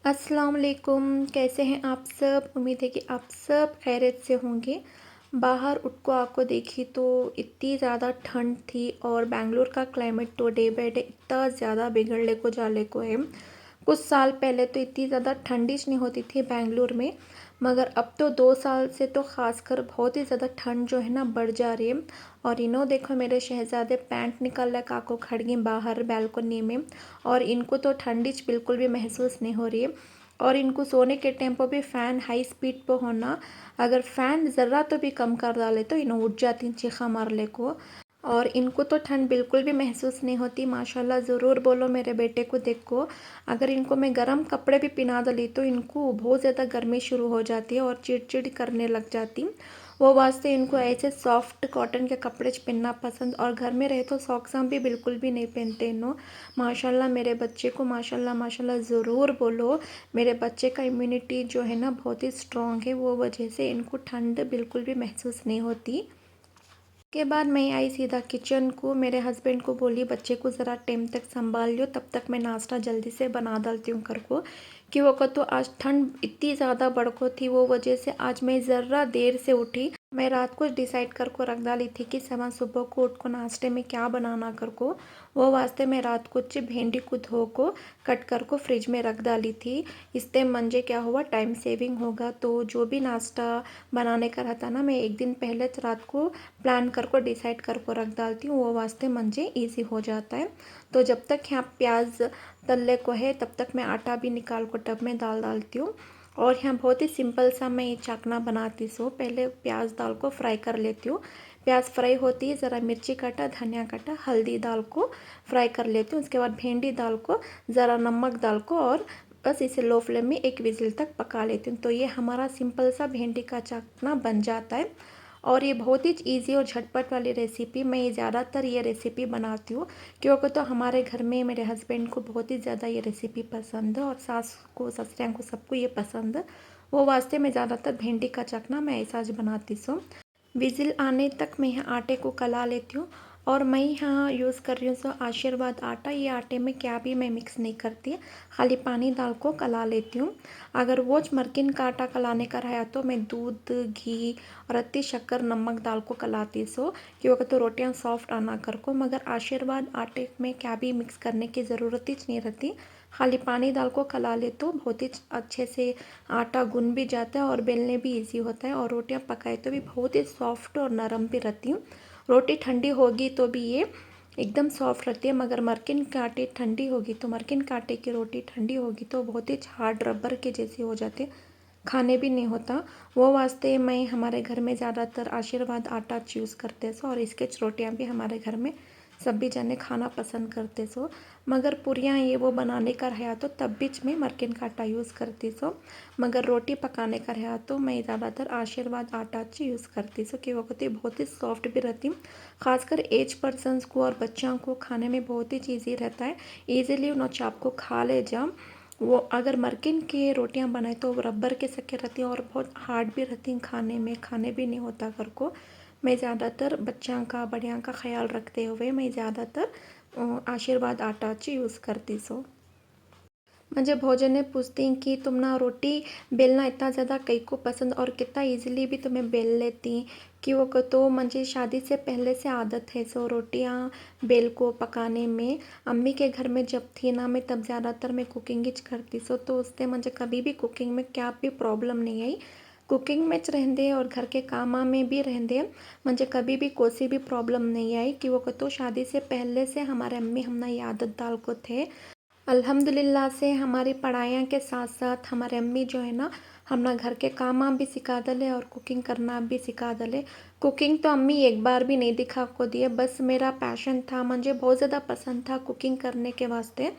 अस्सलाम वालेकुम। कैसे हैं आप सब? उम्मीद है कि आप सब खैरियत से होंगे। बाहर उठ को आपको देखी तो इतनी ज़्यादा ठंड थी और बेंगलोर का क्लाइमेट तो डे बाय डे इतना ज़्यादा बिगड़ने को जाने को है। कुछ साल पहले तो इतनी ज़्यादा ठंडिश नहीं होती थी बेंगलोर में, मगर अब तो 2 साल से तो ख़ासकर बहुत ही ज़्यादा ठंड जो है ना बढ़ जा रही है। और इन्हों देखो मेरे शहज़ादे पैंट निकाल कर काको खड़ गई बाहर बालकनी में, और इनको तो ठंडिश बिल्कुल भी महसूस नहीं हो रही है। और इनको सोने के टाइम पर भी फ़ैन हाई स्पीड पे होना, अगर फ़ैन ज़रा तो भी कम कर डाले तो इन्हें उठ जाती चीखा मारने को। और इनको तो ठंड बिल्कुल भी महसूस नहीं होती। माशाल्लाह ज़रूर बोलो मेरे बेटे को देखो, अगर इनको मैं गर्म कपड़े भी पहना डाली तो इनको बहुत ज़्यादा गर्मी शुरू हो जाती है और चिड़चिड़ करने लग जाती। वो वास्ते इनको ऐसे सॉफ्ट कॉटन के कपड़े पहनना पसंद, और घर में रहे तो सॉक्स भी बिल्कुल भी नहीं पहनते इन्हों। माशाल्लाह मेरे बच्चे को माशाल्लाह माशाल्लाह ज़रूर बोलो। मेरे बच्चे का इम्यूनिटी जो है ना बहुत ही स्ट्रॉन्ग है, वो वजह से इनको ठंड बिल्कुल भी महसूस नहीं होती। के बाद मैं आई सीधा किचन को, मेरे हस्बैंड को बोली बच्चे को ज़रा टाइम तक संभाल लियो, तब तक मैं नाश्ता जल्दी से बना डालती हूँ घर को। कि वो को तो आज ठंड इतनी ज़्यादा बड़को थी, वो वजह से आज मैं ज़रा देर से उठी। मैं रात को डिसाइड कर को रख डाली थी कि सवा सुबह को उठ को नाश्ते में क्या बनाना कर को। वो वास्ते मैं रात को भिंडी को धो को कट कर को फ्रिज में रख डाली थी। इससे मंजे क्या हुआ, टाइम सेविंग होगा। तो जो भी नाश्ता बनाने का रहता ना, मैं एक दिन पहले रात को प्लान कर को डिसाइड कर को रख डालती हूँ, वो वास्ते मंजे ईजी हो जाता है। तो जब तक यहाँ प्याज तलने को है तब तक मैं आटा भी निकाल को टब में डालती हूँ। और यहाँ बहुत ही सिंपल सा मैं ये चाकना बनाती हूँ। पहले प्याज दाल को फ्राई कर लेती हूँ। प्याज फ्राई होती है, ज़रा मिर्ची काटा, धनिया काटा, हल्दी दाल को फ्राई कर लेती हूँ। उसके बाद भिंडी दाल को ज़रा नमक डाल को और बस इसे लो फ्लेम में एक विजिल तक पका लेती हूँ। तो ये हमारा सिंपल सा भिंडी का चाकना बन जाता है। और ये बहुत ही ईजी और झटपट वाली रेसिपी, मैं ज़्यादातर ये रेसिपी बनाती हूँ क्योंकि तो हमारे घर में मेरे हस्बैंड को बहुत ही ज़्यादा ये रेसिपी पसंद है, और सास को ससुराल को सबको ये पसंद है। वो वास्ते मैं ज़्यादातर भिंडी का चखना मैं ऐसा आज बनाती हूँ। विजिल आने तक मैं यहाँ आटे को कला लेती हूँ। और मैं यहाँ यूज़ कर रही हूँ सो आशीर्वाद आटा। ये आटे में क्या भी मैं मिक्स नहीं करती, खाली पानी डाल को कला लेती हूँ। अगर वो मरकिन का आटा कलाने का रहा तो मैं दूध, घी और अत्ती शक्कर, नमक डाल को कलाती सो, क्योंकि तो रोटियाँ सॉफ्ट आना कर को। मगर आशीर्वाद आटे में क्या भी मिक्स करने की ज़रूरत ही नहीं रहती, खाली पानी डाल को कला ले तो बहुत ही अच्छे से आटा गुन भी जाता है और बेलने भी इजी होता है, और रोटियां पकाए तो भी बहुत ही सॉफ्ट और नरम भी रहती हूँ। रोटी ठंडी होगी तो भी ये एकदम सॉफ्ट रहती है, मगर मरकिन के आटे ठंडी होगी तो मरकिन के आटे की रोटी ठंडी होगी तो बहुत ही हार्ड रबर के जैसी हो जाती है, खाने भी नहीं होता। वो वास्ते मैं हमारे घर में ज़्यादातर आशीर्वाद आटा यूज़ करते सो, और इसके रोटियाँ भी हमारे घर में सभी जने खाना पसंद करते सो। मगर पूरियाँ ये वो बनाने का रहा तो तब बीच में मरकिन का आटा यूज़ करती सो। मगर रोटी पकाने का रहा तो मैं ज़्यादातर आशीर्वाद आटा यूज़ करती सो, कि वो कहती बहुत ही सॉफ्ट भी रहती। खासकर एज पर्सनस को और बच्चों को खाने में बहुत ही ईजी रहता है, ईजिली उन चाप को खा ले जा। वो अगर मरकिन की रोटियां बनाए तो रबर के सके रहती हैं और बहुत हार्ड भी रहती हैं खाने में, खाने भी नहीं होता घर को। मैं ज़्यादातर बच्चों का बड़ियाँ का ख्याल रखते हुए मैं ज़्यादातर आशीर्वाद आटा यूज़ करती सो। मुझे भोजन ने पूछती हैं कि तुम ना रोटी बेलना इतना ज़्यादा कई को पसंद और कितना इजीली भी तुम्हें बेल लेती, कि वो को तो मुझे शादी से पहले से आदत है सो रोटियां बेल को पकाने में। अम्मी के घर में जब थी ना मैं तब ज़्यादातर मैं कुकिंग ही करती सो, तो उससे मुझे कभी भी कुकिंग में क्या भी प्रॉब्लम नहीं आई। कुकिंग में रहंदे और घर के कामा में भी रहंदे मुझे कभी भी कोई भी प्रॉब्लम नहीं आई, कि वो को तो शादी से पहले से हमारे अम्मी हमने ये आदत डाल को थे। अल्हम्दुलिल्लाह से हमारी पढ़ाइयाँ के साथ साथ हमारे अम्मी जो है ना हमना घर के काम भी सिखा दले और कुकिंग करना भी सिखा दले। कुकिंग तो अम्मी एक बार भी नहीं दिखा को दिए, बस मेरा पैशन था, मुझे बहुत ज़्यादा पसंद था कुकिंग करने के वास्ते।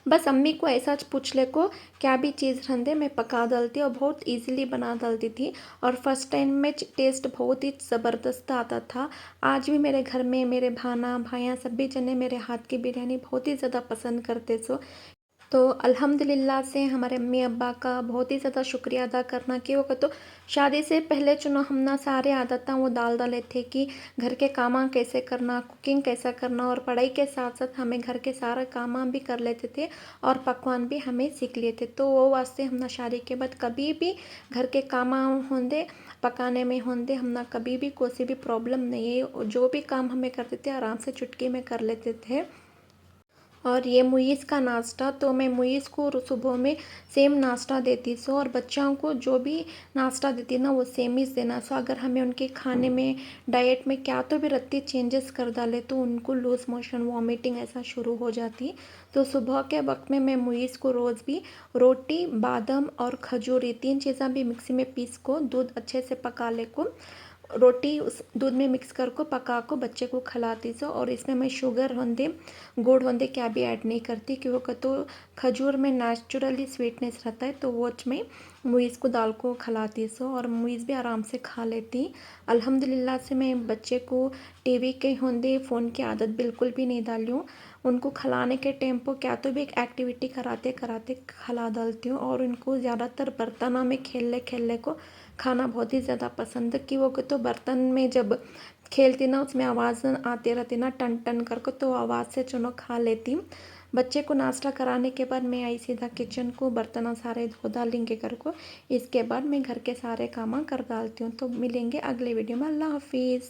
बस अम्मी को ऐसा पूछ ले को क्या भी चीज़ रंधे मैं पका डालती और बहुत इजीली बना डालती थी। और फर्स्ट टाइम में टेस्ट बहुत ही ज़बरदस्त आता था। आज भी मेरे घर में मेरे भाना भाइयाँ सभी जने मेरे हाथ की बिरयानी बहुत ही ज़्यादा पसंद करते सो। तो अल्हम्दुलिल्लाह से हमारे अम्मी अब्बा का बहुत ही ज़्यादा शुक्रिया अदा करना कि वो तो शादी से पहले चुनो हमना सारे आदतें वो डाल डाले थे कि घर के कामा कैसे करना, कुकिंग कैसा करना और पढ़ाई के साथ साथ हमें घर के सारा कामा भी कर लेते थे और पकवान भी हमें सीख लिए थे। तो वो वास्ते हमना शादी के बाद कभी भी घर के कामा होंदे पकाने में होंदे हमना कभी भी कोई भी प्रॉब्लम नहीं है। जो भी काम हमें करते थे आराम से चुटकी में कर लेते थे। और ये मुइज़ का नाश्ता तो मैं मुइज़ को सुबह में सेम नाश्ता देती सो और बच्चों को जो भी नाश्ता देती ना वो सेम ही देना सो। अगर हमें उनके खाने में डाइट में क्या तो भी रत्ती चेंजेस कर डाले तो उनको लूज़ मोशन वॉमिटिंग ऐसा शुरू हो जाती। तो सुबह के वक्त में मैं मुइज़ को रोज़ भी रोटी बादाम और खजूर ये 3 चीज़ें भी मिक्सी में पीस को दूध अच्छे से पका ले को रोटी उस दूध में मिक्स कर को पका को बच्चे को खिलाती सो। और इसमें मैं शुगर होंदे गुड़ होंदे क्या भी ऐड नहीं करती क्योंकि तो खजूर में नेचुरली स्वीटनेस रहता है तो वो में मुइज़ को दाल को खिलाती सो और मुइज़ भी आराम से खा लेती। अल्हम्दुलिल्लाह से मैं बच्चे को टीवी के होंदे फ़ोन की आदत बिल्कुल भी नहीं डाली हूँ। उनको खिलाने के टाइम पर क्या तो भी एक एक्टिविटी कराते कराते खिला डालती हूँ और उनको ज़्यादातर बर्तनों में खेलने को खाना बहुत ही ज़्यादा पसंद है कि वो तो बर्तन में जब खेलती ना उसमें आवाज़ आते रहती ना टन टन करके तो आवाज़ से चुनो खा लेती। बच्चे को नाश्ता कराने के बाद मैं आई सीधा किचन को बर्तन सारे धो डालेंगे घर को। इसके बाद मैं घर के सारे काम कर डालती हूँ। तो मिलेंगे अगले वीडियो में। अल्लाह हाफिज़।